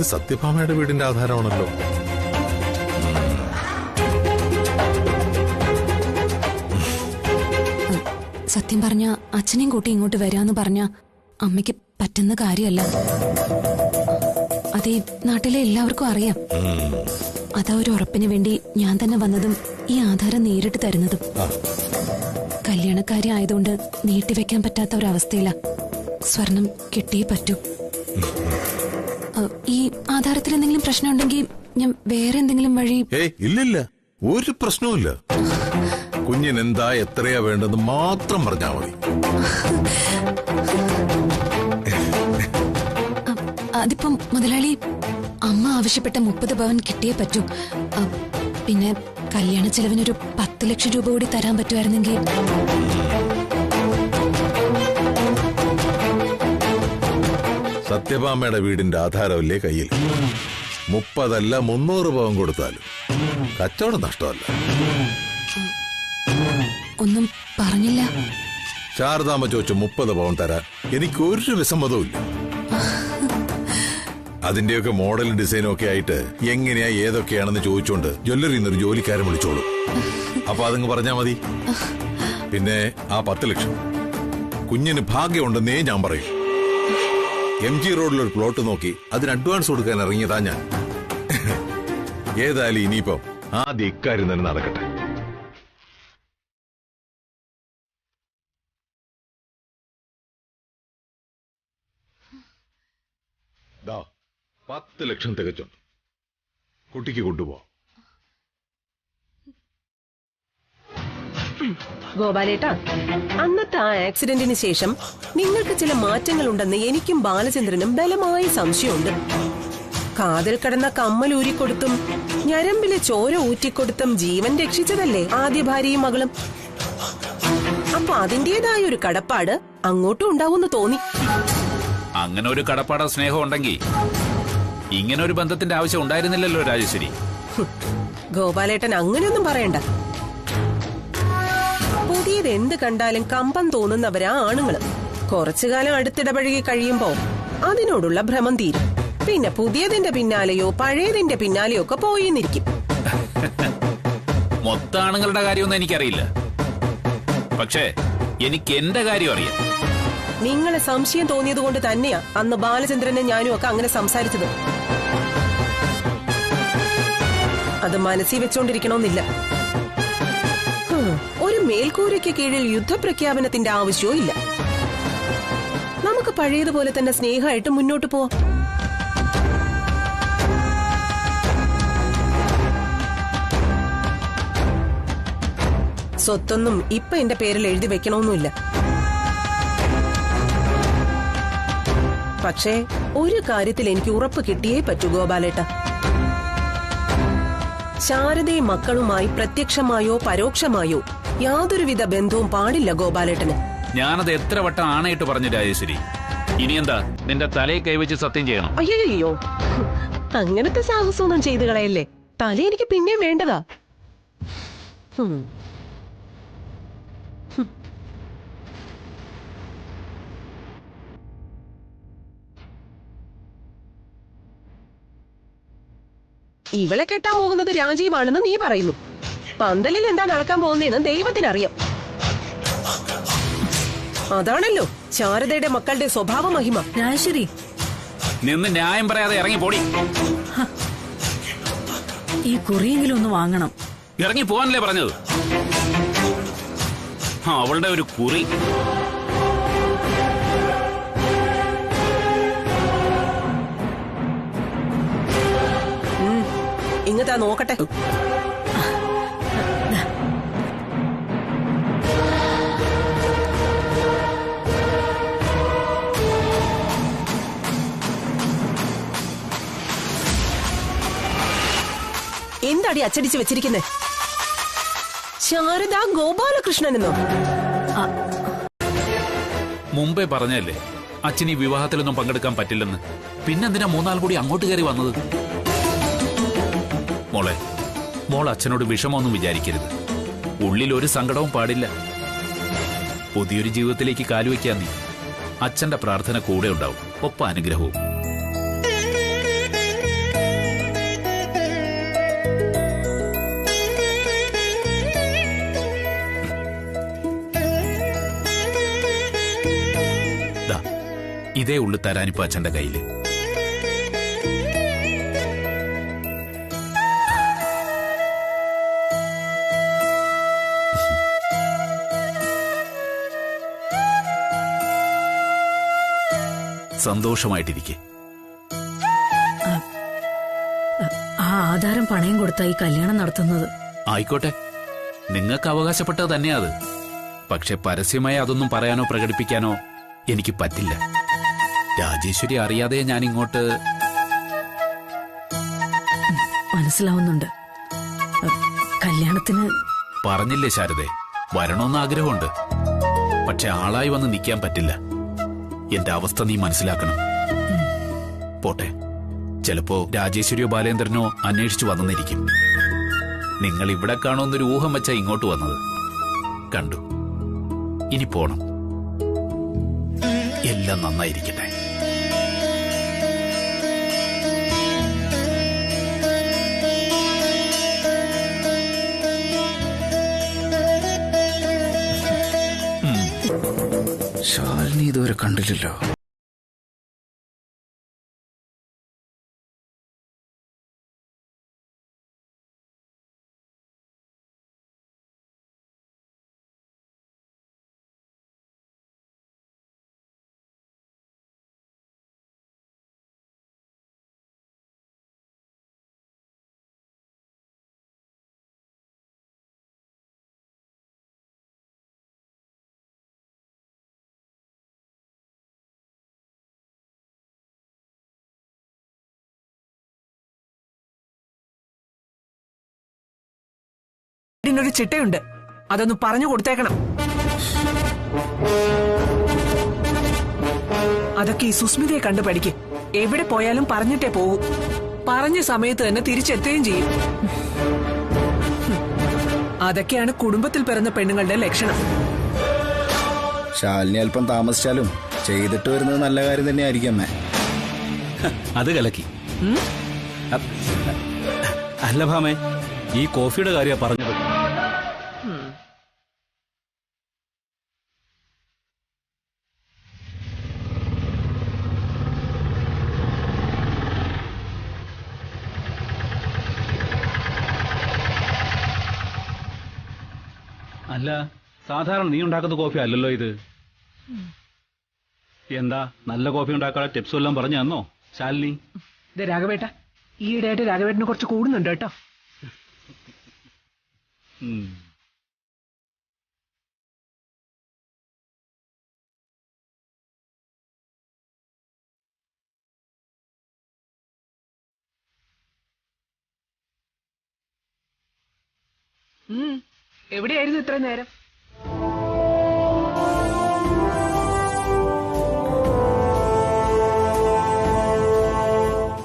സത്യഭാമയുടെ വീടിന്റെ ആധാരമാണല്ലോ. സത്യം പറഞ്ഞ അച്ഛനെയും കൂട്ടി ഇങ്ങോട്ട് വരാന്ന് പറഞ്ഞ അമ്മയ്ക്ക് പറ്റുന്ന കാര്യമല്ല. അതേ നാട്ടിലെ എല്ലാവർക്കും അറിയാം. അതാ ഒരു ഉറപ്പിന് വേണ്ടി ഞാൻ തന്നെ വന്നതും ഈ ആധാരം നേരിട്ട് തരുന്നതും. കല്യാണക്കാരി ആയതുകൊണ്ട് നീട്ടിവെക്കാൻ പറ്റാത്ത ഒരവസ്ഥയില. സ്വർണം കിട്ടിയേ പറ്റൂ. ഈ ആധാരത്തിൽ എന്തെങ്കിലും പ്രശ്നമുണ്ടെങ്കിൽ ഞാൻ വേറെ എന്തെങ്കിലും വഴി. ഇല്ലില്ല, ഒരു പ്രശ്നവുമില്ല. കുഞ്ഞിന് എന്താ എത്രയാ വേണ്ടത് മാത്രം പറഞ്ഞാ മതി. അതിപ്പം മുതലാളി, അമ്മ ആവശ്യപ്പെട്ട 30 പവൻ കിട്ടിയേ പറ്റൂ. പിന്നെ കല്യാണ ചെലവിനൊരു 10 ലക്ഷം രൂപ കൂടി തരാൻ പറ്റുമായിരുന്നെങ്കിൽ. സത്യഭാമയുടെ വീടിന്റെ ആധാരമല്ലേ കയ്യിൽ. 30 അല്ല 300 പവൻ കൊടുത്താലും കച്ചവടം നഷ്ടമല്ല. ഒന്നും പറഞ്ഞില്ല. ശാരദാമ്മ ചോദിച്ച 30 പവൻ തരാൻ എനിക്കൊരു വിസമ്മതവും ഇല്ല. അതിന്റെയൊക്കെ മോഡലും ഡിസൈനും ഒക്കെ ആയിട്ട് എങ്ങനെയാ ഏതൊക്കെയാണെന്ന് ചോദിച്ചോണ്ട് ജ്വല്ലറിയിൽ നിന്നൊരു ജോലിക്കാരൻ വിളിച്ചോളൂ. അപ്പൊ അതങ്ങ് പറഞ്ഞാ മതി. പിന്നെ ആ 10 ലക്ഷം കുഞ്ഞിന് ഭാഗ്യമുണ്ടെന്നേ ഞാൻ പറയും. MG റോഡിലൊരു പ്ലോട്ട് നോക്കി അതിന് അഡ്വാൻസ് കൊടുക്കാൻ ഇറങ്ങിയതാ ഞാൻ. ഏതായാലും ഇനിയിപ്പം ആദ്യം ഇക്കാര്യം തന്നെ നടക്കട്ടെ. 10 ലക്ഷം തികച്ചുണ്ട്. കുട്ടിക്ക് കൊണ്ടുപോ. ഗോപാലേട്ടാ, അന്നത്തെ ആ ആക്സിഡന്റിന് ശേഷം നിങ്ങൾക്ക് ചില മാറ്റങ്ങൾ ഉണ്ടെന്ന് എനിക്കും ബാലചന്ദ്രനും ബലമായ സംശയമുണ്ട്. കാതിൽ കടന്ന കമ്മൽ ഊരിക്കൊടുത്തും ഞരമ്പിലെ ചോര ഊറ്റിക്കൊടുത്തും ജീവൻ രക്ഷിച്ചതല്ലേ ആദ്യ ഭാര്യയും മകളും. അപ്പൊ അതിന്റേതായ ഒരു കടപ്പാട് അങ്ങോട്ടും ഉണ്ടാവുമെന്ന് തോന്നി. അങ്ങനെ ഒരു കടപ്പാട സ്നേഹം ഉണ്ടെങ്കിൽ ഇങ്ങനെ ഒരു ബന്ധത്തിന്റെ ആവശ്യം ഉണ്ടായിരുന്നില്ലല്ലോ രാജേശ്വരി. ഗോപാലേട്ടൻ അങ്ങനെയൊന്നും പറയണ്ട. പുതിയത് എന്ത് കണ്ടാലും കമ്പം തോന്നുന്നവരാ ആണുങ്ങള്. കുറച്ചുകാലം അടുത്തിടപഴകി കഴിയുമ്പോ അതിനോടുള്ള ഭ്രമം തീരും. പിന്നെ പുതിയതിന്റെ പിന്നാലെയോ പഴയതിന്റെ പിന്നാലെയോ ഒക്കെ പോയിന്നിരിക്കും. മൊത്ത ആണുങ്ങളുടെ കാര്യമൊന്നും എനിക്കറിയില്ല. പക്ഷേ എനിക്ക് എന്റെ കാര്യം അറിയാം. നിങ്ങളെ സംശയം തോന്നിയത് കൊണ്ട് തന്നെയാ അന്ന് ബാലചന്ദ്രനും ഞാനും ഒക്കെ അങ്ങനെ സംസാരിച്ചത്. അത് മനസ്സിൽ വെച്ചോണ്ടിരിക്കണമെന്നില്ല. ഒരു മേൽക്കൂരയ്ക്ക് കീഴിൽ യുദ്ധപ്രഖ്യാപനത്തിന്റെ ആവശ്യവും ഇല്ല. നമുക്ക് പഴയതുപോലെ തന്നെ സ്നേഹമായിട്ട് മുന്നോട്ട് പോവാം. സ്വത്തൊന്നും ഇപ്പൊ എന്റെ പേരിൽ എഴുതി വെക്കണമെന്നില്ല. പക്ഷേ ഒരു കാര്യത്തിൽ എനിക്ക് ഉറപ്പ് കിട്ടിയേ പറ്റൂ ഗോപാലേട്ട. ശാരദയും മക്കളുമായി പ്രത്യക്ഷമായോ പരോക്ഷമായോ യാതൊരുവിധ ബന്ധവും പാടില്ല ഗോപാലേട്ടന്. ഞാനത് എത്ര വട്ടം ആണയിട്ട് പറഞ്ഞു രാജേശ്വരി. ഇനി എന്താ നിന്റെ തലയെ കൈവച്ച് സത്യം ചെയ്യണം? അയ്യോ, അങ്ങനത്തെ സാഹസമൊന്നും ചെയ്തു കളയല്ലേ. തല എനിക്ക് പിന്നെയും വേണ്ടതാ. ഇവളെ കെട്ടാൻ പോകുന്നത് രാജീവാണെന്ന് നീ പറയുന്നു. പന്തലിൽ എന്താ നടക്കാൻ പോകുന്നതെന്ന് ദൈവത്തിനറിയാം. അതാണല്ലോ ശാരദയുടെ മക്കളുടെ സ്വഭാവ മഹിമ. രാജേശ്വരി, നിന്ന് ന്യായം പറയാതെ ഇറങ്ങി പോടി. ഈ കുറിയെങ്കിലും ഒന്ന് വാങ്ങണം. ഇറങ്ങി പോവാനല്ലേ പറഞ്ഞത്? അവളുടെ ഒരു കുറി. ഇങ്ങത്താ നോക്കട്ടെ. എന്താടി അച്ചടിച്ച് വെച്ചിരിക്കുന്നേ? ശാരദ ഗോപാലകൃഷ്ണനെന്നോ? മുമ്പേ പറഞ്ഞല്ലേ അച്ഛൻ ഈ വിവാഹത്തിലൊന്നും പങ്കെടുക്കാൻ പറ്റില്ലെന്ന്. പിന്നെന്തിനാ 3 നാൾ കൂടി അങ്ങോട്ട് കയറി വന്നത്? മോൾ അച്ഛനോട് വിഷമമൊന്നും വിചാരിക്കരുത്. ഉള്ളിൽ ഒരു സങ്കടവും പാടില്ല. പുതിയൊരു ജീവിതത്തിലേക്ക് കാലുവെക്കാൻ നീ. അച്ഛന്റെ പ്രാർത്ഥന കൂടെ ഉണ്ടാവും, ഒപ്പം അനുഗ്രഹവും. ഇതേ ഉള്ളു തരാനിപ്പോ അച്ഛന്റെ കയ്യില്. സന്തോഷമായിട്ടിരിക്കെ. ആ ആധാരം പണയം കൊടുത്താ ഈ കല്യാണം നടത്തുന്നത്. ആയിക്കോട്ടെ, നിങ്ങൾക്ക് അവകാശപ്പെട്ടത് തന്നെയാ അത്. പക്ഷെ പരസ്യമായി അതൊന്നും പറയാനോ പ്രകടിപ്പിക്കാനോ എനിക്ക് പറ്റില്ല. രാജേശ്വരി അറിയാതെ ഞാൻ ഇങ്ങോട്ട്. മനസ്സിലാവുന്നുണ്ട്. കല്യാണത്തിന് പറഞ്ഞില്ലേ ശാരദേ, വരണമെന്ന് ആഗ്രഹമുണ്ട്. പക്ഷെ ആളായി വന്ന് നിൽക്കാൻ പറ്റില്ല. എന്റെ അവസ്ഥ നീ മനസ്സിലാക്കണം. പോട്ടെ, ചിലപ്പോ രാജേശ്വരിയോ ബാലേന്ദ്രനോ അന്വേഷിച്ചു വന്നെന്നിരിക്കും. നിങ്ങൾ ഇവിടെ കാണുമെന്നൊരു ഊഹം വെച്ചാ ഇങ്ങോട്ട് വന്നത്. കണ്ടു. ഇനി പോണം. എല്ലാം നന്നായിരിക്കട്ടെ. ശാലിനി ഇതുവരെ കണ്ടില്ലല്ലോ. ഒരു ചിട്ടയുണ്ട്, അതൊന്ന് പറഞ്ഞു കൊടുത്തേക്കണം. അതൊക്കെ ഈ സുസ്മിതയെ കണ്ടു പഠിക്ക്. എവിടെ പോയാലും പറഞ്ഞിട്ടേ പോകൂ. പറഞ്ഞ സമയത്ത് തന്നെ തിരിച്ചെത്തുകയും ചെയ്യും. അതൊക്കെയാണ് കുടുംബത്തിൽ പിറന്ന പെണ്ണുങ്ങളുടെ ലക്ഷണം. ശാലിനി അല്പം താമസിച്ചാലും ചെയ്തിട്ട് വരുന്നത് നല്ല കാര്യം തന്നെ ആയിരിക്കും അമ്മേ. അത് കലക്കി. അല്ല ഭാമേ, ഈ കോഫിയുടെ കാര്യം പറഞ്ഞത്. അല്ല, സാധാരണ നീ ഉണ്ടാക്കുന്ന കോഫി അല്ലല്ലോ ഇത്. എന്താ, നല്ല കോഫി ഉണ്ടാക്കാനുള്ള ടിപ്സ് എല്ലാം പറഞ്ഞു തന്നോ ശാലിനി? രാഘവേട്ട, ഈയിടെയായിട്ട് രാഘവേട്ടന് കുറച്ച് കൂടുന്നുണ്ട് കേട്ടോ. എവിടെയായിരുന്നു ഇത്ര നേരം?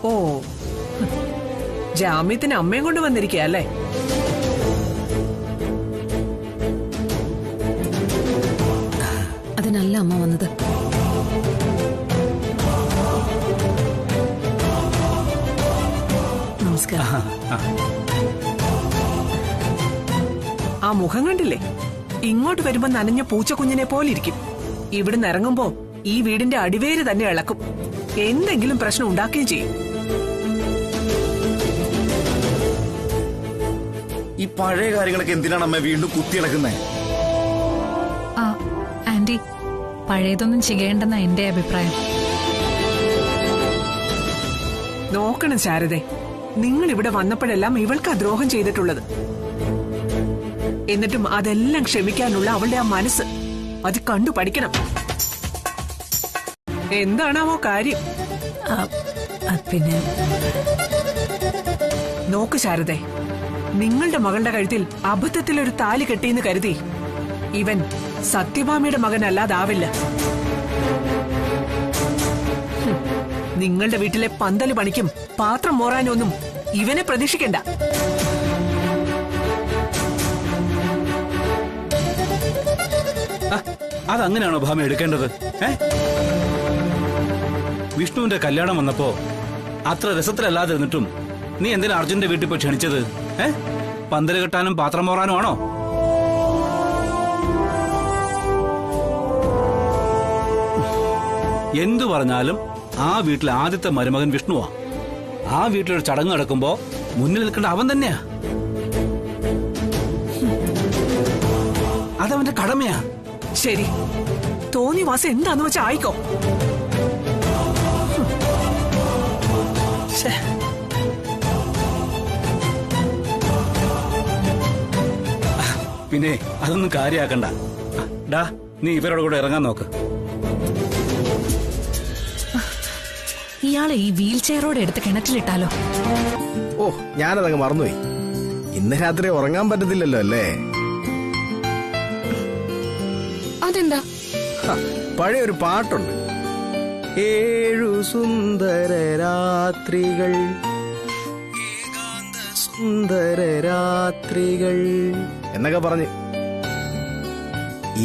ഓ, ജാമ്യത്തിന് അമ്മയും കൊണ്ട് വന്നിരിക്കുക അല്ലേ? അതിനല്ല അമ്മ വന്നത്. നമസ്കാരം. ആ മുഖം കണ്ടില്ലേ? ഇങ്ങോട്ട് വരുമ്പോ നനഞ്ഞ പൂച്ചക്കുഞ്ഞിനെ പോലെ ഇരിക്കും. ഇവിടുന്ന് ഇറങ്ങുമ്പോ ഈ വീടിന്റെ അടിവേര് തന്നെ ഇളക്കും. എന്തെങ്കിലും പ്രശ്നം ഉണ്ടാക്കുകയും ചെയ്യും. ഈ പഴയ കാര്യങ്ങളൊക്കെ എന്തിനാണ് അമ്മ വീണ്ടും കുത്തിയിളക്കുന്നേ? ആന്റി, പഴയതൊന്നും ചെയ്യേണ്ടെന്ന എന്റെ അഭിപ്രായം. നോക്കണം ശാരദേ, നിങ്ങൾ ഇവിടെ വന്നപ്പോഴെല്ലാം ഇവൾക്ക് ദ്രോഹം ചെയ്തിട്ടുള്ളത്. എന്നിട്ടും അതെല്ലാം ക്ഷമിക്കാനുള്ള അവളുടെ ആ മനസ്സ്, അത് കണ്ടു പഠിക്കണം. എന്താണാവോ കാര്യം? പിന്നെ നോക്ക് ശാരദേ, നിങ്ങളുടെ മകളുടെ കഴുത്തിൽ അബദ്ധത്തിൽ ഒരു താലി കെട്ടിയെന്ന് കരുതി ഇവൻ സത്യഭാമയുടെ മകനല്ലാതാവില്ല. നിങ്ങളുടെ വീട്ടിലെ പന്തല് പണിക്കും പാത്രം മോറാനും ഒന്നും ഇവനെ പ്രതീക്ഷിക്കണ്ട. അതങ്ങനെയാണോ ഭാമ എടുക്കേണ്ടത്? വിഷ്ണുവിന്റെ കല്യാണം വന്നപ്പോ അത്ര രസത്തിലല്ലാതിരുന്നിട്ടും നീ എന്തിനാ അർജുന്റെ വീട്ടിൽ പോയി ക്ഷണിച്ചത്? പന്തല് കെട്ടാനും പാത്രം മോറാനും ആണോ? എന്തു പറഞ്ഞാലും ആ വീട്ടിലെ ആദ്യത്തെ മരുമകൻ വിഷ്ണുവാ. ആ വീട്ടിലൊരു ചടങ്ങ് നടക്കുമ്പോ മുന്നിൽ നിൽക്കേണ്ട അവൻ തന്നെയാ. അതവന്റെ കടമയാ. ശരി, തോന്നിവാസം എന്താന്ന് വെച്ചാ ആയിക്കോ. ശ്ശേ. പിന്നെ അതൊന്നും കാര്യാക്കണ്ട. ഡാ, നീ ഇവരോട് കൂടെ ഇറങ്ങാൻ നോക്ക്. ഇയാളെ ഈ വീൽ ചെയറോടെ എടുത്ത് കിണറ്റിലിട്ടാലോ? ഓ, ഞാനതങ്ങ് മറന്നുപോയി. ഇന്ന് രാത്രി ഉറങ്ങാൻ പറ്റത്തില്ലല്ലോ അല്ലേ? അതെന്താ? പഴയൊരു പാട്ടുണ്ട്. 7 സുന്ദര രാത്രികൾ, സുന്ദര രാത്രികൾ എന്നൊക്കെ പറഞ്ഞ്.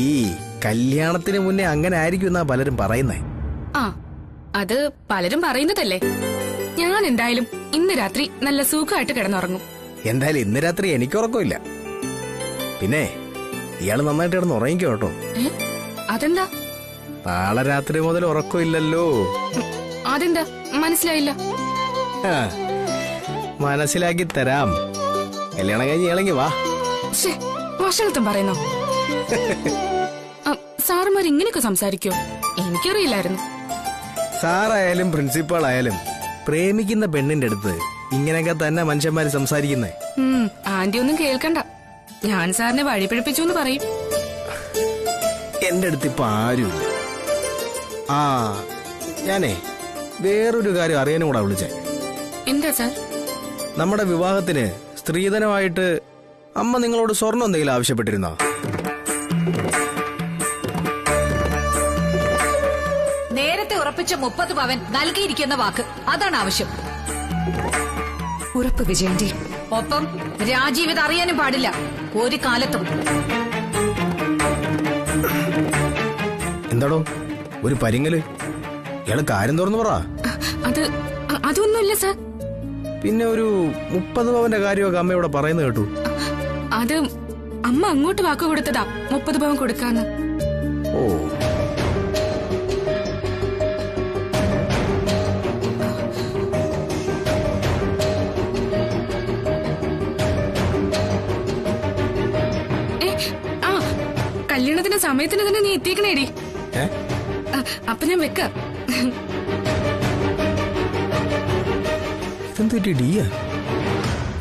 ഈ കല്യാണത്തിന് മുന്നേ അങ്ങനെ ആയിരിക്കും എന്നാ പലരും പറയുന്നേ. ആ, അത് പലരും പറയുന്നതല്ലേ. ഞാൻ എന്തായാലും ഇന്ന് രാത്രി നല്ല സുഖമായിട്ട് കിടന്നുറങ്ങും. എന്തായാലും ഇന്ന് രാത്രി എനിക്ക് ഉറക്കമില്ല. പിന്നെ ഇയാള് നന്നായിട്ട് കിടന്ന് ഉറങ്ങിക്കോ കേട്ടോ. അതെന്താ? നാളെ രാത്രി മുതൽ ഉറക്കമില്ലല്ലോ. അതെന്താ മനസ്സിലായില്ല? മനസ്സിലാക്കി തരാം. കല്യാണം കഴിഞ്ഞ് ഇളങ്ങി വാ. വഷളത്തും പറയുന്നോ? സാറുമാർ ഇങ്ങനെയൊക്കെ സംസാരിക്കോ? എനിക്കറിയില്ലായിരുന്നു. സാറായാലും പ്രിൻസിപ്പാൾ ആയാലും പ്രേമിക്കുന്ന പെണ്ണിന്റെ അടുത്ത് ഇങ്ങനെയൊക്കെ തന്നെ മനുഷ്യന്മാര് സംസാരിക്കുന്നേ. ആന്റി ഒന്നും കേൾക്കണ്ട. ഞാൻ സാറിനെ വഴിപിഴപ്പിച്ചു എന്ന് പറയും. എന്റെ അടുത്ത് ഇപ്പൊ ആരുമില്ല. ആ, ഞാനേ വേറൊരു കാര്യം അറിയാനും കൂടെ വിളിച്ചേ. എന്താ സാർ? നമ്മുടെ വിവാഹത്തിന് സ്ത്രീധനമായിട്ട് അമ്മ നിങ്ങളോട് സ്വർണ്ണം എന്തെങ്കിലും ആവശ്യപ്പെട്ടിരുന്നോ? നേരത്തെ ഉറപ്പിച്ച 30 പവൻ നൽകിയിരിക്കുന്ന വാക്ക്, അതാണ് ആവശ്യം. ഉറപ്പ് വിജയന്തി. ഒപ്പം രാജീവ് ഇത് അറിയാനും പാടില്ല ഒരു കാലത്തും. എന്താടോ ഒരു പരിങ്ങല്? ഇയാള് കാര്യം തുറന്നു പറ. അതൊന്നുമില്ല സാർ. പിന്നെ ഒരു 30 പവന്റെ കാര്യമൊക്കെ അമ്മയോടെ പറയുന്നത് കേട്ടു. അത് അമ്മ അങ്ങോട്ട് വാക്ക് കൊടുത്തതാ 30 പവൻ കൊടുക്കാന്ന്. ഓ, കല്യാണത്തിന്റെ സമയത്തിന് തന്നെ നീ എത്തിക്കണേടി. അപ്പൊ ഞാൻ വെക്കാം.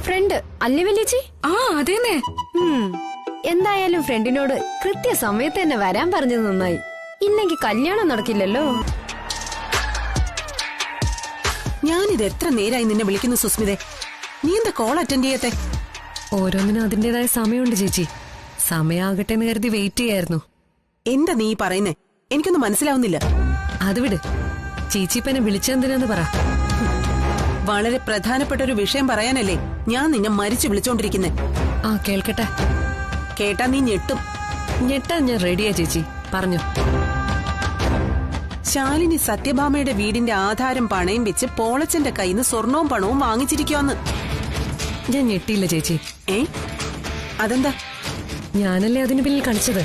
ഫ്രണ്ട് അല്ലേ വല്യേച്ചി? ആ, അതേന്നെ. എന്തായാലും ഫ്രണ്ടിനോട് കൃത്യസമയത്ത് തന്നെ വരാൻ പറഞ്ഞു നന്നായി. ഇല്ലെങ്കിൽ കല്യാണം നടക്കില്ലല്ലോ. ഞാനിത് എത്ര നേരായി നിന്നെ വിളിക്കുന്നു സുസ്മിതേ. നീ എന്താ കോൾ അറ്റൻഡ് ചെയ്യത്തെ? ഓരോന്നിനും അതിന്റേതായ സമയമുണ്ട് ചേച്ചി. സമയാകട്ടെ എന്ന് കരുതി വെയിറ്റ് ചെയ്യായിരുന്നു. എന്താ നീ പറയുന്നേ? എനിക്കൊന്നും മനസ്സിലാവുന്നില്ല. അത് വിട് ചേച്ചി. ഇപ്പൊ എന്നെ വിളിച്ചെന്തിനാന്ന് പറ. വളരെ പ്രധാനപ്പെട്ട ഒരു വിഷയം പറയാനല്ലേ ഞാൻ നിന്നെ മരിച്ചു വിളിച്ചോണ്ടിരിക്കുന്നേ. ആ, കേൾക്കട്ടെ. കേട്ടാ നീ ഞെട്ടും. ഞെട്ടാൻ ഞാൻ റെഡിയാ ചേച്ചി, പറഞ്ഞു. ശാലിനി സത്യഭാമയുടെ വീടിന്റെ ആധാരം പണയം വെച്ച് പോളച്ചന്റെ കയ്യിൽ നിന്ന് സ്വർണവും പണവും വാങ്ങിച്ചിരിക്കുവാന്ന്. ഞാൻ ഞെട്ടിയില്ല ചേച്ചി. അതെന്താ? ഞാനല്ലേ അതിന് പിന്നിൽ കളിച്ചത്.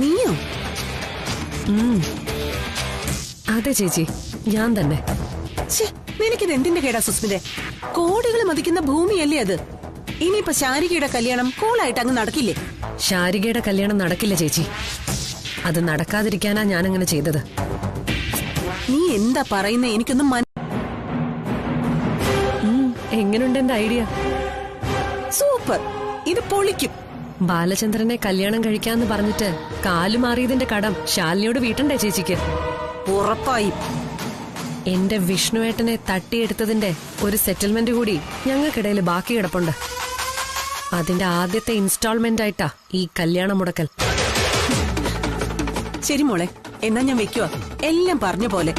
നീയോ? അതെ ചേച്ചി, ഞാൻ തന്നെ. നിനക്കിത് എന്തിന്റെ കേടാ സുസ്മിതേ? കോടികൾ മതിക്കുന്ന ഭൂമിയല്ലേ അത്. ഇനിയിപ്പൊ ശാരികയുടെ കല്യാണം കൂളായിട്ട് അങ്ങ് നടക്കില്ലേ? ശാരികയുടെ കല്യാണം നടക്കില്ല ചേച്ചി. അത് നടക്കാതിരിക്കാനാ ഞാനങ്ങനെ ചെയ്തത്. നീ എന്താ പറയുന്നേ? എനിക്കൊന്നും എങ്ങനെയുണ്ട് എന്റെ ഐഡിയ? സൂപ്പർ. ഇത് പൊളിക്കും. ബാലചന്ദ്രനെ കല്യാണം കഴിക്കാന്ന് പറഞ്ഞിട്ട് കാലു മാറിയതിന്റെ കടം ശാലിനിയോട് വീട്ടണ്ടേ ചേച്ചിക്ക്? ഉറപ്പായി. എന്റെ വിഷ്ണുവേട്ടനെ തട്ടിയെടുത്തതിന്റെ ഒരു സെറ്റിൽമെന്റ് കൂടി ഞങ്ങൾക്കിടയിൽ ബാക്കി കിടപ്പുണ്ട്. അതിന്റെ ആദ്യത്തെ ഇൻസ്റ്റാൾമെന്റ് ആയിട്ടാ ഈ കല്യാണ മുടക്കൽ. ശരി മോളെ, എന്നാ ഞാൻ വെക്കുവാ. എല്ലാം പറഞ്ഞ പോലെ.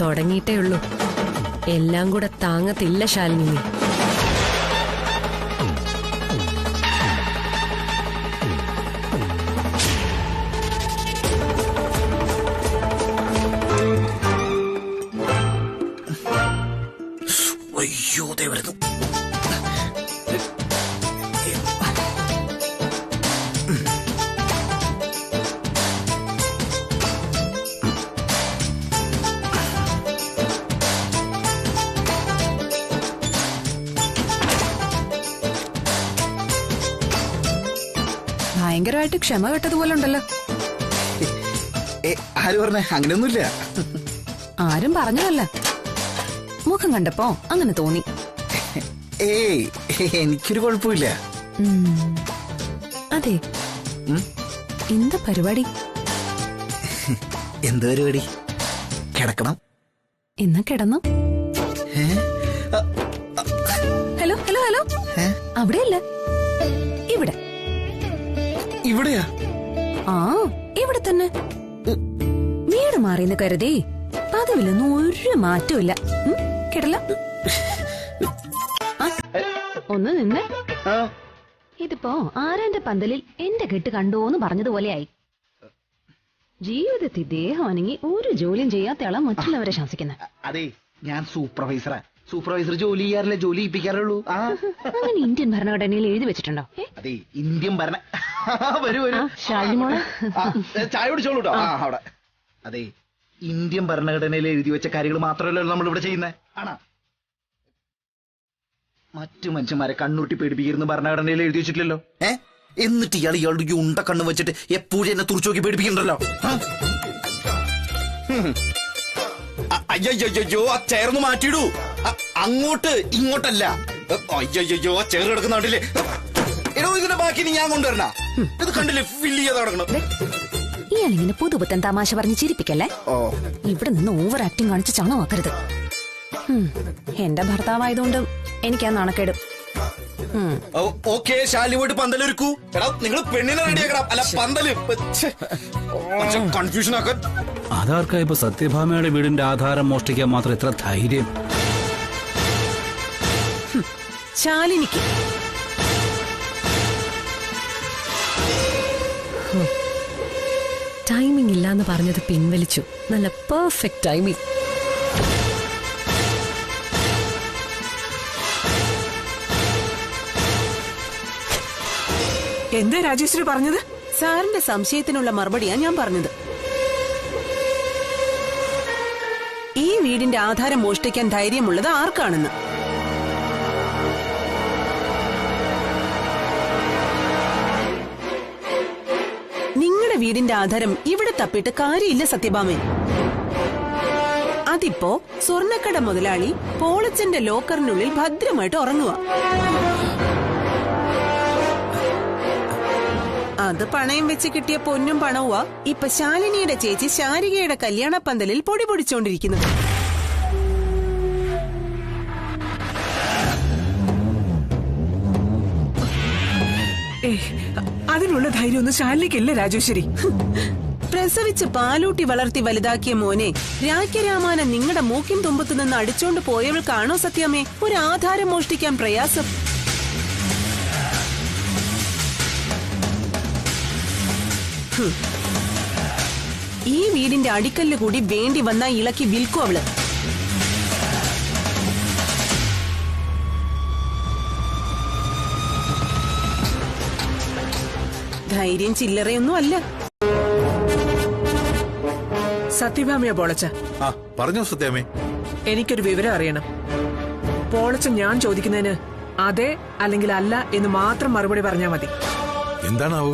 തുടങ്ങിയിട്ടേ ഉള്ളൂ. എല്ലാം കൂടെ താങ്ങത്തില്ല ശാലിനി. അയ്യോ, ദേ വരുന്നു. ഭയങ്കരമായിട്ട് ക്ഷമ കെട്ടതുപോലെ ഉണ്ടല്ലോ. ആര് പറഞ്ഞ? അങ്ങനെയൊന്നുമില്ല. ആരും പറഞ്ഞതല്ല, മുഖം കണ്ടപ്പോ അങ്ങനെ തോന്നി. ഏയ്, എനിക്കൊരു കുഴപ്പമില്ല. അതെ, എന്താ പരിപാടി? എന്ത് പരിപാടി? കിടക്കണം. എന്നാ കിടന്നു. ഹലോ ഹലോ ഹലോ, അവിടെയല്ല, ഇവിടെ. ഇവിടെയാ? ആ, ഇവിടെ തന്നെ. വീട് മാറിയെന്ന് കരുതി പതിവിലൊന്നും ഒരു മാറ്റമില്ല. കിടല. ഒന്ന് നിന്ന്. ഇതിപ്പോ ആരാന്റെ പന്തലിൽ എന്റെ കെട്ട് കണ്ടോന്ന് പറഞ്ഞതുപോലെയായി. ജീവിതത്തിൽ ദേഹം അനങ്ങി ഒരു ജോലിയും ചെയ്യാത്തയാളാ മറ്റുള്ളവരെ ശാസിക്കുന്നത്. അതെ, ഞാൻ സൂപ്പർവൈസറാ. സൂപ്പർവൈസർ ജോലി ചെയ്യാറില്ല, ജോലി ചെയ്യിപ്പിക്കാറുള്ളൂ. അങ്ങനെ ഇന്ത്യൻ ഭരണഘടനയിൽ എഴുതി വെച്ചിട്ടുണ്ടോ? അതെ, ഇന്ത്യൻ ഭരണ. വരൂ വരൂ, ചായ കുടിച്ചോളൂ കേട്ടോ. അവിടെ. അതെ, ഇന്ത്യൻ ഭരണഘടനയിൽ എഴുതി വെച്ച കാര്യങ്ങൾ മാത്രമല്ലോ നമ്മൾ ഇവിടെ ചെയ്യുന്നത്. ആണോ? മറ്റു മനുഷ്യന്മാരെ കണ്ണൂട്ടി പേടിപ്പിക്കുന്ന ഭരണഘടനയിൽ എഴുതി വെച്ചിട്ടില്ലല്ലോ. എന്നിട്ട് ഇയാളുടെ ഉണ്ട കണ്ണു വെച്ചിട്ട് എപ്പോഴും എന്നെ തുറച്ചു നോക്കി പേടിപ്പിക്കണ്ടല്ലോ. അയ്യോ, ആ ചേർന്ന് മാറ്റിയിടൂ. അങ്ങോട്ട് ഇങ്ങോട്ടല്ല. അയ്യോ, ആ ചേർ കിടക്കുന്ന കണ്ടില്ലേ? എടോ, ഇതിന്റെ ബാക്കി ഞാൻ കൊണ്ടുവരണ. ഇത് കണ്ടില്ലേ, ഫില്ല് ചെയ്ത് കിടക്കണം. ഇയാളിങ്ങനെ പുതുപുത്തൻ തമാശ പറഞ്ഞ് ചിരിപ്പിക്കല്ലേ. ഇവിടെ നിന്ന് ഓവർ ആക്ടിങ് കാണിച്ച് ചണമാക്കരുത്. എന്റെ ഭർത്താവായതുകൊണ്ട് എനിക്കാ നാണക്കേട്. ഓക്കെ, ശാലി പോയിട്ട് പന്തലൊരുക്കൂ. എടാ, നിങ്ങൾ പെണ്ണിനെ റെഡിയാക്കണം, അല്ല പന്തല്. കൺഫ്യൂഷൻ ആക്കാൻ. അതാർക്കാ ഇപ്പൊ സത്യഭാമയുടെ വീടിന്റെ ആധാരം മോഷ്ടിക്കാൻ മാത്രം ഇത്ര ധൈര്യം? ശാലിനിക്ക് ടൈമിംഗ് ഇല്ലാന്ന് പറഞ്ഞത് പിൻവലിച്ചു. നല്ല പെർഫെക്റ്റ് ടൈമിംഗ്. എന്താ രാജേശ്വരി പറഞ്ഞത്? സാറിന്റെ സംശയത്തിനുള്ള മറുപടിയാ ഞാൻ പറഞ്ഞത്. ഈ വീടിന്റെ ആധാരം മോഷ്ടിക്കാൻ ധൈര്യമുള്ളത് ആർക്കാണെന്ന്. നിങ്ങളുടെ വീടിന്റെ ആധാരം ഇവിടെ തപ്പിട്ട് കാര്യമില്ല സത്യഭാമേ. അതിപ്പോ സ്വർണ്ണക്കട മുതലാളി പോളച്ചന്റെ ലോക്കറിനുള്ളിൽ ഭദ്രമായിട്ട് ഉറങ്ങുക. അത് പണയം വെച്ച് കിട്ടിയ പൊന്നും പണവുക ഇപ്പൊ ശാലിനിയുടെ ചേച്ചി ശാരികയുടെ കല്യാണ പന്തലിൽ പൊടി പൊടിച്ചോണ്ടിരിക്കുന്നത്. അതിനുള്ള ധൈര്യമൊന്നും ശാലിനിക്കില്ല രാജേശ്വരി. പ്രസവിച്ച് പാലൂട്ടി വളർത്തി വലുതാക്കിയ മോനെ രാജ്യരാമാന നിങ്ങളുടെ മൂക്കിൻ തുമ്പത്തു നിന്ന് അടിച്ചോണ്ട് പോയവൾക്കാണോ സത്യമേ ഒരു ആധാരം മോഷ്ടിക്കാൻ പ്രയാസം? ഈ വീടിന്റെ അടിക്കല്ല് കൂടി വേണ്ടി വന്നാ ഇളക്കി വിൽക്കും അവള്. ധൈര്യം ചില്ലറയൊന്നും അല്ല. സത്യഭാമയോ പോളച്ച? പറഞ്ഞോ സത്യാമേ. എനിക്കൊരു വിവരം അറിയണം. പോളച്ച ഞാൻ ചോദിക്കുന്നതിന് അതെ അല്ലെങ്കിൽ അല്ല എന്ന് മാത്രം മറുപടി പറഞ്ഞാൽ മതി. എന്താണാവോ?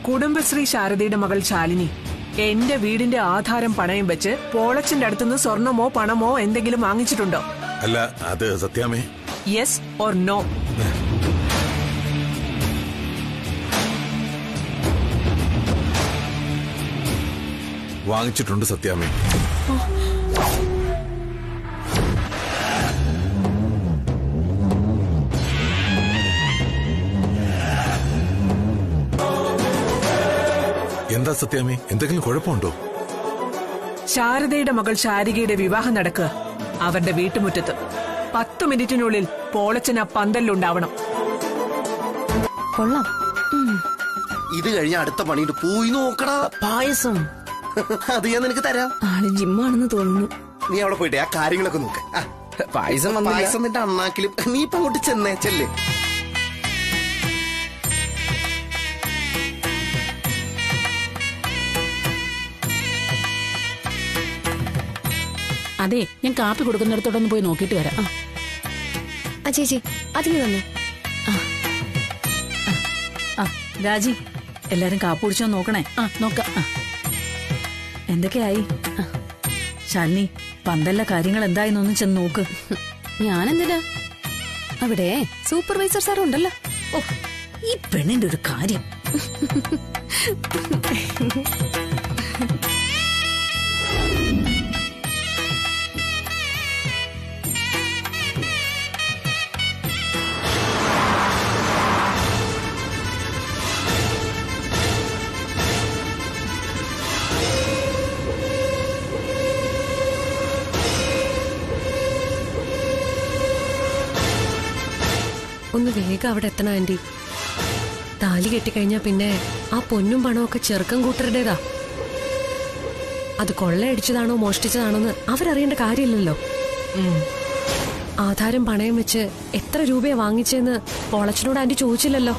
കുടുംബശ്രീ ശാരദയുടെ മകൾ ശാലിനി എന്റെ വീടിന്റെ ആധാരം പണയം വെച്ച് പോളച്ചന്റെ അടുത്തുനിന്ന് സ്വർണമോ പണമോ എന്തെങ്കിലും വാങ്ങിച്ചിട്ടുണ്ടോ? അല്ല, അത് സത്യാമേ. Yes or no? വാങ്ങിച്ചിട്ടുണ്ട് സത്യാമേ. എന്താ സത്യാമേ, എന്തെങ്കിലും കുഴപ്പമുണ്ടോ? ശാരദയുടെ മകൾ ശാരികയുടെ വിവാഹം നടക്കുക അവരുടെ വീട്ടുമുറ്റത്ത്. 10 മിനിറ്റിനുള്ളിൽ പോളച്ചൻ ആ പന്തലിലുണ്ടാവണം. കൊള്ളാം. ഇത് കഴിഞ്ഞ അടുത്ത പണിയിട്ട് പോയി നോക്കടാ. പായസം അത് ഞാൻ നിനക്ക് തരാം. ആള് ജിമ്മാണെന്ന് തോന്നുന്നു. നീ അവിടെ പോയിട്ട് ആ കാര്യങ്ങളൊക്കെ നോക്ക്. പായസം നിന്റെ അണ്ണാക്കിലും. നീ ഇപ്പൊ അങ്ങോട്ട് ചെന്നേ, ചെല്ലേ. അതെ, ഞാൻ കാപ്പി കൊടുക്കുന്നിടത്തോടൊന്ന് പോയി നോക്കിയിട്ട് വരാം. ചേച്ചി അതിന് തന്നെ. രാജി എല്ലാരും കാപ്പുടിച്ചോ നോക്കണേ. നോക്കാം. എന്തൊക്കെയായി? ശാലിനി, പന്തല്ല കാര്യങ്ങൾ എന്തായെന്നൊന്നും ചെന്ന് നോക്ക്. ഞാനെന്തിനാ? അവിടെ സൂപ്പർവൈസർ സാർ ഉണ്ടല്ലോ. ഓ, ഈ പെണ്ണിന്റെ ഒരു കാര്യം. ഒന്ന് വേഗം അവിടെ എത്തണം ആന്റി. താലി കെട്ടിക്കഴിഞ്ഞാ പിന്നെ ആ പൊന്നും പണമൊക്കെ ചെറുക്കം കൂട്ടരുടേതാ. അത് കൊള്ളയടിച്ചതാണോ മോഷ്ടിച്ചതാണോന്ന് അവരറിയേണ്ട കാര്യമില്ലല്ലോ. ആധാരം പണയം വെച്ച് എത്ര രൂപയാ വാങ്ങിച്ചെന്ന് പോളച്ചനോട് ആന്റി ചോദിച്ചില്ലല്ലോ.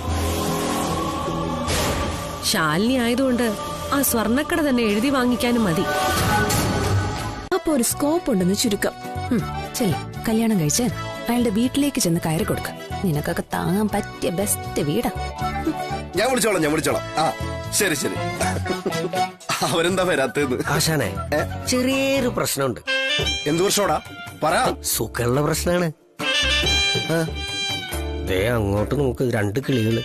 ശാലിനി ആയതുകൊണ്ട് ആ സ്വർണ്ണക്കട തന്നെ എഴുതി വാങ്ങിക്കാനും മതി. അപ്പൊ ഒരു സ്കോപ്പ് ഉണ്ടെന്ന് ചുരുക്കം. ചെല്ലു, കല്യാണം കഴിച്ച് അയാളുടെ വീട്ടിലേക്ക് ചെന്ന് കയറി കൊടുക്ക. നിനക്കൊക്കെ താങ്ങാൻ പറ്റിയ ബെസ്റ്റ് വീടാ. ഞാൻ വിളിച്ചോളാം. ആ ശരി. അവരെന്താ വരാത്തത്? ആശാനെ, ചെറിയൊരു പ്രശ്നമുണ്ട്. എന്ത് പ്രശ്നോടാ? പറ. സുഖമുള്ള പ്രശ്നമാണ്. അങ്ങോട്ട് നോക്ക്, 2 കിളികള്.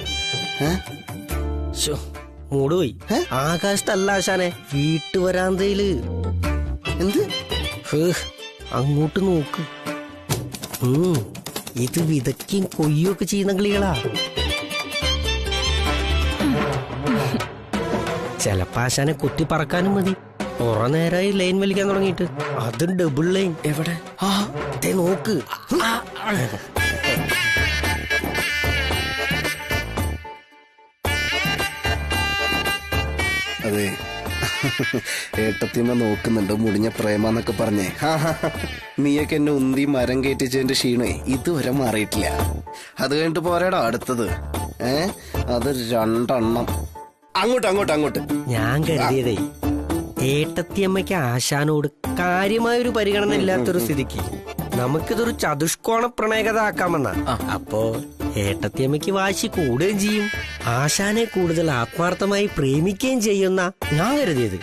മൂടുപോയി. ആകാശത്തല്ല ആശാനെ, വീട്ടുവരാന്തയില്. എന്ത്? അങ്ങോട്ട് നോക്ക്. ഇത് വിതയ്ക്കും കൊയ്യൊക്കെ ചെയ്യുന്ന കിളികളാ. ചെലപ്പോ ആശാനെ കുത്തി പറക്കാനും മതി. കുറെ നേരമായി ലൈൻ വലിക്കാൻ തുടങ്ങിയിട്ട്. അതും ഡബിൾ ലൈൻ. എവിടെ? നോക്ക്. അതെ, ഏട്ടത്തിമ്മ നോക്കുന്നുണ്ട്. മുടിഞ്ഞ പ്രേമെന്നൊക്കെ പറഞ്ഞേ. നീയൊക്കെ എന്നെ ഉന്തി മരം കയറ്റിച്ചതിന്റെ ക്ഷീണേ ഇതുവരെ മാറിയിട്ടില്ല. അത് കഴിഞ്ഞിട്ട് പോരാടാ അടുത്തത്. അത് 2 എണ്ണം. അങ്ങോട്ട്. ഞാൻ കരുതിയതേ, ഏട്ടത്തിയമ്മയ്ക്ക് ആശാനോട് കാര്യമായൊരു പരിഗണന ഇല്ലാത്തൊരു സ്ഥിതിക്ക് നമുക്കിതൊരു ചതുഷ്കോണ പ്രണയകഥ ആക്കാമെന്നാ. അപ്പോ ഏട്ടത്തിയമ്മയ്ക്ക് വാശി കൂടുകയും ചെയ്യും, ആശാനെ കൂടുതൽ ആത്മാർത്ഥമായി പ്രേമിക്കുകയും ചെയ്യുന്ന ഞാൻ കരുതിയത്.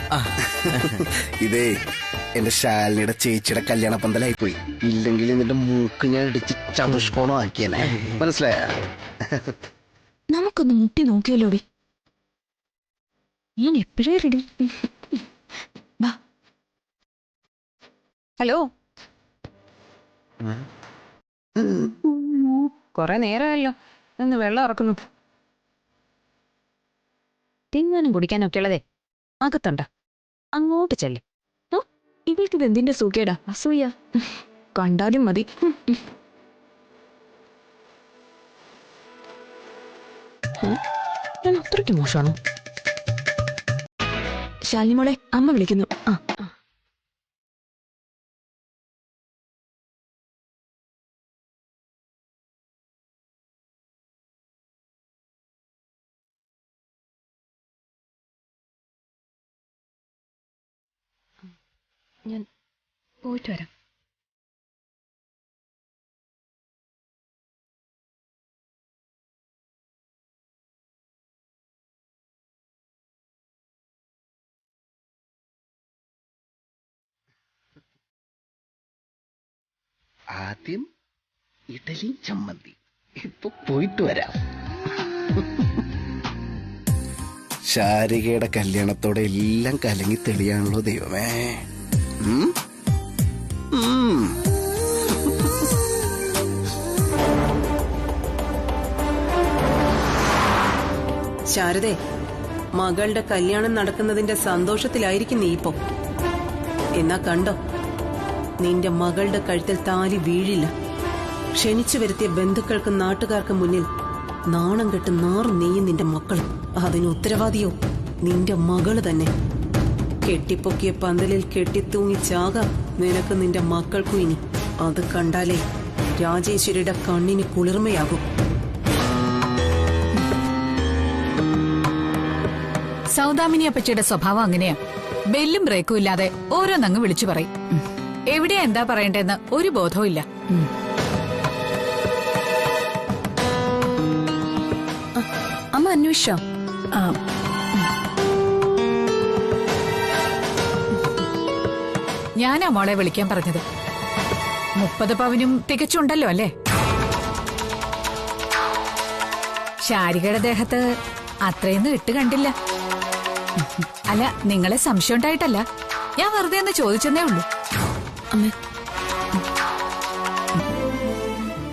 ഇതേ എന്റെ ശാലിനിയുടെ ചേച്ചിയുടെ കല്യാണ പന്തലായി പോയി. ഇല്ലെങ്കിൽ നിന്റെ മൂക്ക് ഞാൻ ഇടിച്ച് ചതുഷ്കോണം ആക്കിയനെ. മനസ്സിലായ? നമുക്കൊന്ന് മുട്ടി നോക്കിയല്ലോടി. ഞാൻ എപ്പോഴേ റെഡി. ഹലോ, കൊറേ നേരമല്ലോ നിന്ന് വെള്ളം ഇറക്കുന്നു. തിങ്ങാനും കുടിക്കാനൊക്കെ ഉള്ളതേ അകത്തുണ്ട. അങ്ങോട്ട് ചെല്ലും. ഇവൾക്ക് ഇതെന്തിന്റെ സുഖേടാ? അസൂയ കണ്ടാലും മതി. ഞാൻ അത്രയ്ക്ക് മോശമാണോ? ശാലിനിമോളെ, അമ്മ വിളിക്കുന്നു. ഞാൻ പോയിട്ട് വരാം. ആദ്യം ഇഡലി ചമ്മന്തി. ഇപ്പൊ പോയിട്ട് വരാം. ശാരികയുടെ കല്യാണത്തോടെ എല്ലാം കലങ്ങി തെളിയാണല്ലോ ദൈവമേ. ശാരദേ, മകളുടെ കല്യാണം നടക്കുന്നതിന്റെ സന്തോഷത്തിലായിരിക്കും നീ ഇപ്പോ. എന്നാ കണ്ടോ, നിന്റെ മകളുടെ കഴുത്തിൽ താലി വീഴില്ല. ക്ഷണിച്ചു വരുത്തിയ ബന്ധുക്കൾക്കും നാട്ടുകാർക്കും മുന്നിൽ നാണം കെട്ട് നാറും നീയും നിന്റെ മക്കളും. അതിന് ഉത്തരവാദിയോ നിന്റെ മകള് തന്നെ. കെട്ടിപ്പൊക്കിയ പന്തലിൽ കെട്ടിത്തൂങ്ങി ചാകാം നിനക്ക് നിന്റെ മക്കൾക്കും ഇനി. അത് കണ്ടാലേ രാജേശ്വരിയുടെ കണ്ണിന് കുളിർമയാകും. സൗദാമിനി അപ്പച്ചിയുടെ സ്വഭാവം അങ്ങനെയാ. ബെല്ലും ബ്രേക്കും ഇല്ലാതെ ഓരോന്നങ്ങ് വിളിച്ചു പറയും. എവിടെയാ എന്താ പറയണ്ടെന്ന് ഒരു ബോധവും ഇല്ല. അമ്മ അന്വേഷിച്ചോ? ഞാനാ മോളെ വിളിക്കാൻ പറഞ്ഞത്. 30 പവനും തികച്ചുണ്ടല്ലോ അല്ലേ? ശാരികയുടെ ദേഹത്ത് അത്രയൊന്നും ഇട്ട് കണ്ടില്ല. അല്ല, നിങ്ങളെ സംശയം ഉണ്ടായിട്ടല്ല, ഞാൻ വെറുതെ ഒന്ന് ചോദിച്ചെന്നേ ഉള്ളൂ.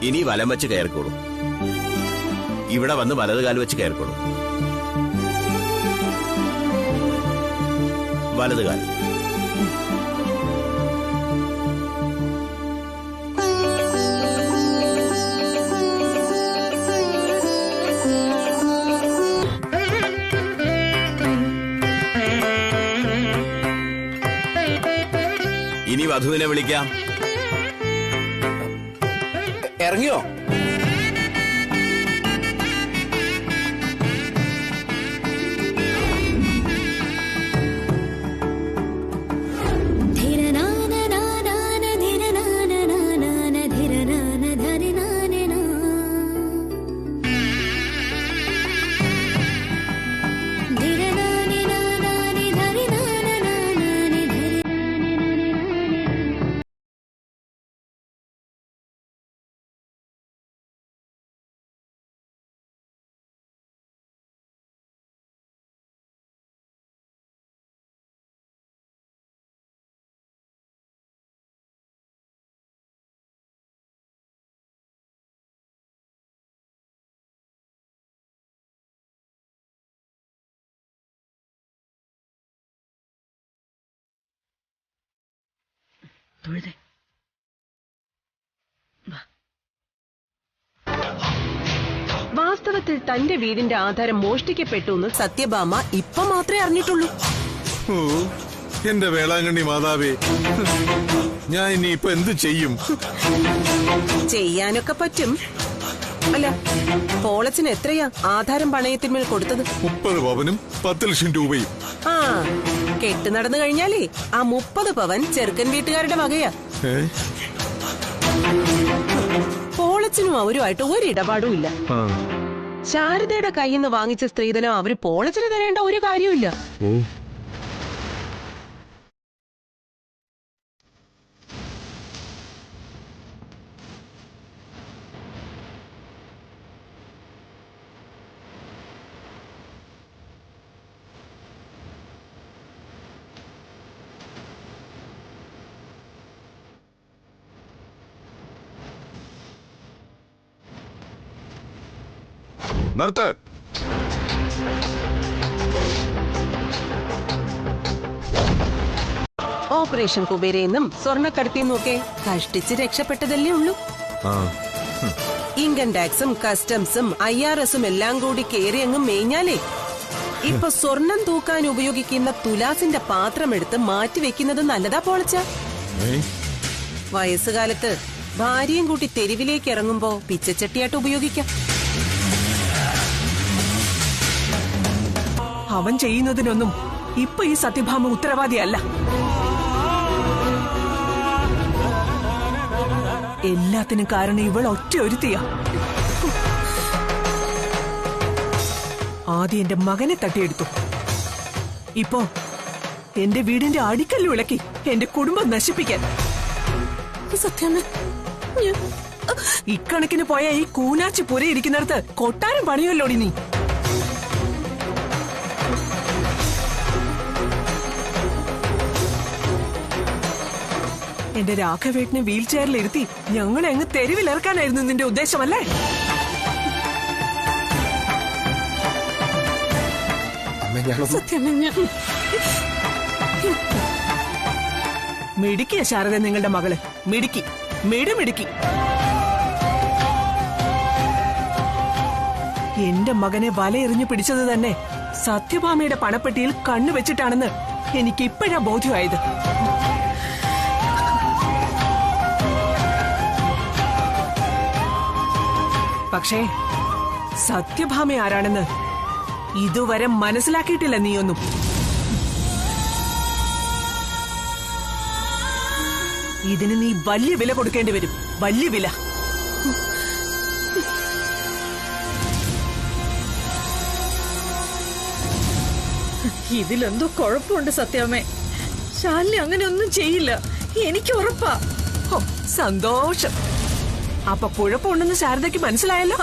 ഇനി വലം വെച്ച് കയറിക്കോളൂ. ഇവിടെ വന്ന് വലതുകാൽ വെച്ച് കയറിക്കോളൂ. വലതുകാൽ. ഇനി വധുവിനെ വിളിക്കാം. ഇറങ്ങിയോ? വാസ്തവത്തിൽ തന്റെ വീടിന്റെ ആധാരം മോഷ്ടിക്കപ്പെട്ടു എന്ന് സത്യഭാമ ഇപ്പൊ മാത്രമേ അറിഞ്ഞിട്ടുള്ളൂ. ഓ, എന്റെ വേളാങ്കണ്ണി മാതാവേ, ഞാൻ ഇനി ഇപ്പൊ എന്ത് ചെയ്യും? ചെയ്യാനൊക്കെ പറ്റും. അല്ല, പോളച്ചന് എത്രയാ ആധാരം പണയത്തിന്മേൽ കൊടുത്തത്? 30 പവനും 10 ലക്ഷം രൂപയും. ആ, കെട്ട് നടന്നു കഴിഞ്ഞാലേ ആ 30 പവൻ ചെറുക്കൻ വീട്ടുകാരുടെ വകയാ. പോളച്ചനും അവരുമായിട്ട് ഒരു ഇടപാടും ഇല്ല. ശാരദയുടെ കയ്യിൽ നിന്ന് വാങ്ങിച്ച സ്ത്രീധനം അവര് പോളച്ചന് തരേണ്ട ഒരു കാര്യമില്ല. നിർത്ത്. ഓപ്പറേഷൻ കുബേരയെന്നും സ്വർണ്ണക്കടത്തിന്നും ഒക്കെ കഷ്ടിച്ച് രക്ഷപ്പെട്ടതല്ലേ ഉള്ളൂ. ഇൻകം ടാക്സും കസ്റ്റംസും IRSും എല്ലാം കൂടി കേറി അങ്ങ് മേഞ്ഞാലേ ഇപ്പൊ സ്വർണം തൂക്കാൻ ഉപയോഗിക്കുന്ന തുലാസിന്റെ പാത്രം എടുത്ത് മാറ്റിവെക്കുന്നത് നല്ലതാ പോളച്ച. വയസ്സുകാലത്ത് ഭാര്യയും കൂട്ടി തെരുവിലേക്ക് ഇറങ്ങുമ്പോ പിച്ചച്ചട്ടിയായിട്ട് ഉപയോഗിക്കാം. അവൻ ചെയ്യുന്നതിനൊന്നും ഇപ്പൊ ഈ സത്യഭാമ ഉത്തരവാദിയല്ല. എല്ലാത്തിനും കാരണം ഇവൾ ഒറ്റ ഒരുത്തിയാ. ആദ്യം എന്റെ മകനെ തട്ടിയെടുത്തു. ഇപ്പോ എന്റെ വീടിന്റെ അടിക്കല്ല് വിളക്കി എന്റെ കുടുംബം നശിപ്പിക്കാൻ. ഇക്കണക്കിന് പോയ ഈ കൂനാച്ചി പുരയിരിക്കുന്നിടത്ത് കൊട്ടാരം പണിയല്ലോടി നീ. എന്റെ രാഘവേട്ടനെ വീൽ ചെയറിലിരുത്തി ഞങ്ങളെ അങ്ങ് തെരുവിലിറക്കാനായിരുന്നു നിന്റെ ഉദ്ദേശമല്ലേ? മിടുക്കിയ ശാരദ നിങ്ങളുടെ മകള്. മിടുക്കി, മിടുമിടുക്കി. എന്റെ മകനെ വലയെറിഞ്ഞു പിടിച്ചത് തന്നെ സത്യഭാമയുടെ പണപ്പെട്ടിയിൽ കണ്ണുവെച്ചിട്ടാണെന്ന് എനിക്ക് ഇപ്പോഴാ ബോധ്യമായത്. പക്ഷേ സത്യഭാമ ആരാണെന്ന് ഇതുവരെ മനസ്സിലാക്കിയിട്ടില്ല നീയൊന്നും. ഇതിന് നീ വലിയ വില കൊടുക്കേണ്ടി വരും. വലിയ വില. ഇതിലെന്തോ കുഴപ്പമുണ്ട് സത്യാമ്മേ. ശാലിനി അങ്ങനെ ഒന്നും ചെയ്യില്ല, എനിക്ക് ഉറപ്പാ. ഹോ, സന്തോഷം. അപ്പൊ കുഴപ്പമുണ്ടെന്ന് ശാരദയ്ക്ക് മനസ്സിലായല്ലോ.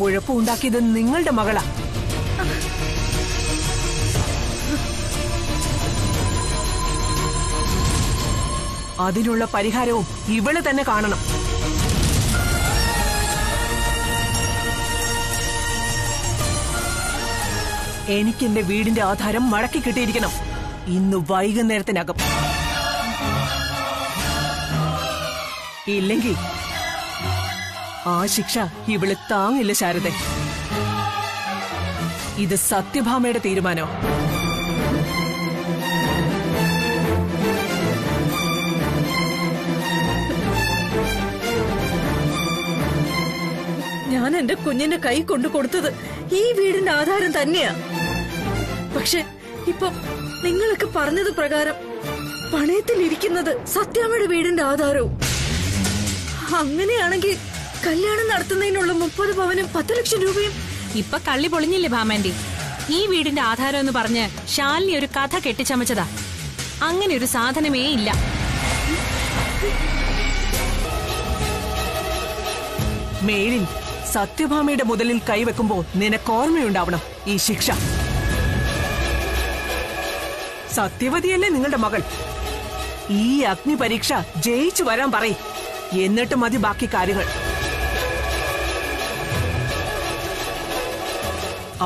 കുഴപ്പമുണ്ടാക്കിയത് നിങ്ങളുടെ മകളാ. അതിനുള്ള പരിഹാരവും ഇവള് തന്നെ കാണണം. എനിക്ക് എന്റെ വീടിന്റെ ആധാരം മടക്കി കിട്ടിയിരിക്കണം, ഇന്ന് വൈകുന്നേരത്തിനകം. ഇല്ലെങ്കിൽ ആ ശിക്ഷ ഇവള് താങ്ങില്ല ശാരദ. ഇത് സത്യഭാമയുടെ തീരുമാനോ? ഞാൻ എന്റെ കുഞ്ഞിന്റെ കൈ കൊണ്ടു കൊടുത്തത് ഈ വീടിന്റെ ആധാരം തന്നെയാ. പക്ഷെ ഇപ്പൊ നിങ്ങളൊക്കെ പറഞ്ഞത് പ്രകാരം പണയത്തിലിരിക്കുന്നത് സത്യാമ്മയുടെ വീടിന്റെ ആധാരവും. അങ്ങനെയാണെങ്കിൽ കല്യാണം നടത്തുന്നതിനുള്ള 30 പവനും 10 ലക്ഷം രൂപയും ഇപ്പൊ കള്ളി പൊളിഞ്ഞില്ലേ ഭാമാൻഡി? ഈ വീടിന്റെ ആധാരം എന്ന് പറഞ്ഞ് ശാലിനി ഒരു കഥ കെട്ടിച്ചമച്ചതാ. അങ്ങനെ ഒരു സാധനമേ ഇല്ല. മേലിൽ സത്യഭാമയുടെ മുതലിൽ കൈവെക്കുമ്പോ നിനക്ക് ഓർമ്മയുണ്ടാവണം ഈ ശിക്ഷ. സത്യവതിയല്ലേ നിങ്ങളുടെ മകൾ? ഈ അഗ്നി പരീക്ഷ ജയിച്ചു വരാൻ പറയും, എന്നിട്ട് മതി ബാക്കി കാര്യങ്ങൾ.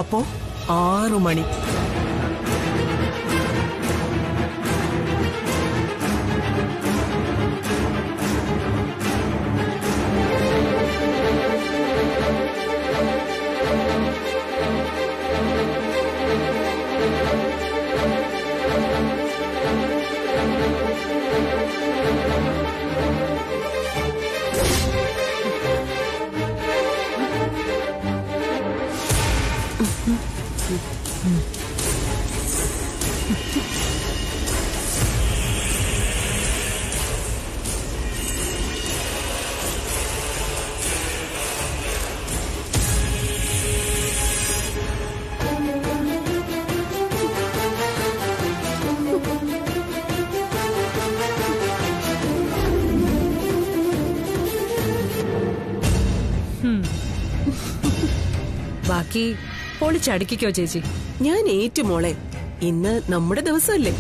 അപ്പോ 6 മണി. ബാക്കി പൊളിച്ചടുക്കിക്കോ ചേച്ചി. ഞാൻ ഏറ്റുമോളെ, ഇന്ന് നമ്മുടെ ദിവസമല്ലേ.